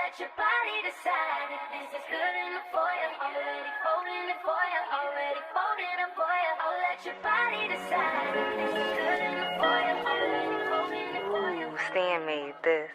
let your body decide if this is good enough for you. Already folding it for you, already folding it for you. I'll let your body decide if this is good enough for you. Already folding it for you. Stan made this.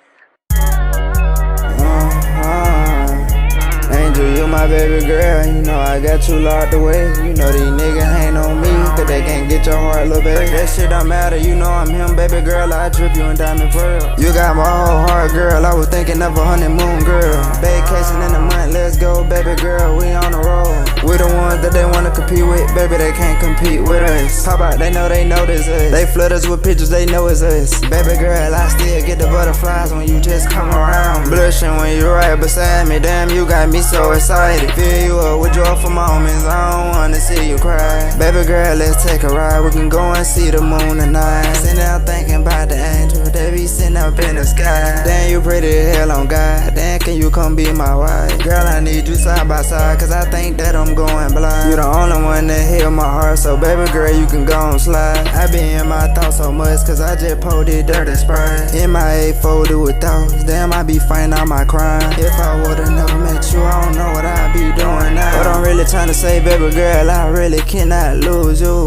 Angel, you my baby girl, you know I got you locked away. You know these niggas ain't on me, cause they can't get your heart, little baby. That shit don't matter, you know I'm him, baby girl, I drip you in diamond pearl. You got my whole heart, girl, I was thinking of a honeymoon, girl. Vacation in a month, let's go, baby girl, we on the road. We the ones that they wanna compete with, baby, they can't compete with us. How about they notice us. They flood us with pictures, they know it's us. Baby girl, I still get the butterflies when you just come around. Blushing when you right beside me, damn, you got me so excited. Fill you up with joyful moments, I don't wanna see you cry. Baby girl, let's take a ride, we can go and see the moon tonight. Sitting out thinking about the angel, they be sitting up in the sky. Damn, you pretty as hell on God, damn, can you come be my wife? Girl, I need you side by side, cause I think that I'm going blind. You the only one that heal my heart, so baby girl, you can go and slide. I be in my thoughts so much, cause I just pulled it dirty Sprite. In my A folded with thoughts, damn, I be fighting out my crime. If I would've never met you, I don't know what I'd be doing now. But I'm really trying to say, baby girl, I really cannot lose you.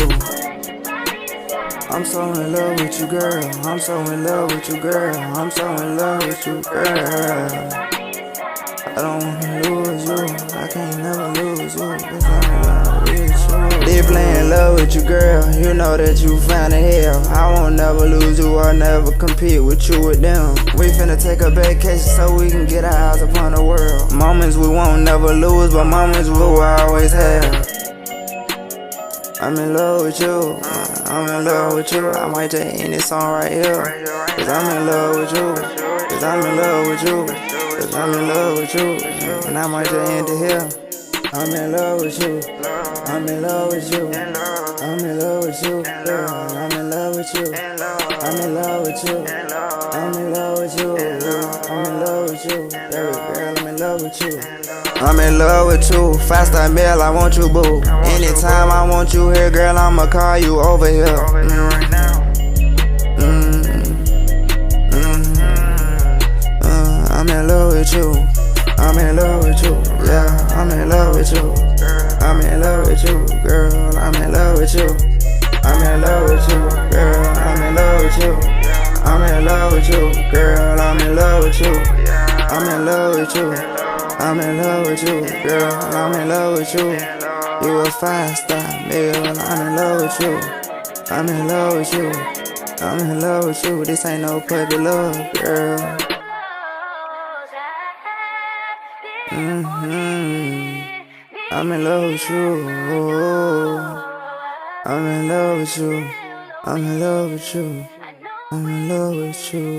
I'm so in love with you, girl. I'm so in love with you, girl. I'm so in love with you, girl. I don't wanna lose you, I can't never lose you, cause I'm in love with you. Deeply in love with you, girl, you know that you found in hell. I won't never lose you, I'll never compete with you with them. We finna take a vacation so we can get our eyes upon the world. Moments we won't never lose, but moments we will always have. I'm in love with you, I'm in love with you. I might just end this song right here, cause I'm in love with you, cause I'm in love with you, cause I'm in love with you, and I might just end it here. I'm in love with you, I'm in love with you, I'm in love with you, girl, I'm in love with you, I'm in love with you, I'm in love with you, I'm in love with you, baby girl, I'm in love with you. I'm in love with you, fast mail, I want you, boo. Anytime I want you here, girl, I'ma call you over here. Right now. I'm in love with you, I'm in love with you, yeah, I'm in love with you. I'm in love with you, girl, I'm in love with you. I'm in love with you, girl, I'm in love with you. I'm in love with you, girl, I'm in love with you. I'm in love with you, I'm in love with you, girl, I'm in love with you. You a 5-star meal, I'm in love with you. I'm in love with you, I'm in love with you. This ain't no puppy love, girl. I'm in love with you. I'm in love with you. I'm in love with you. I'm in love with you.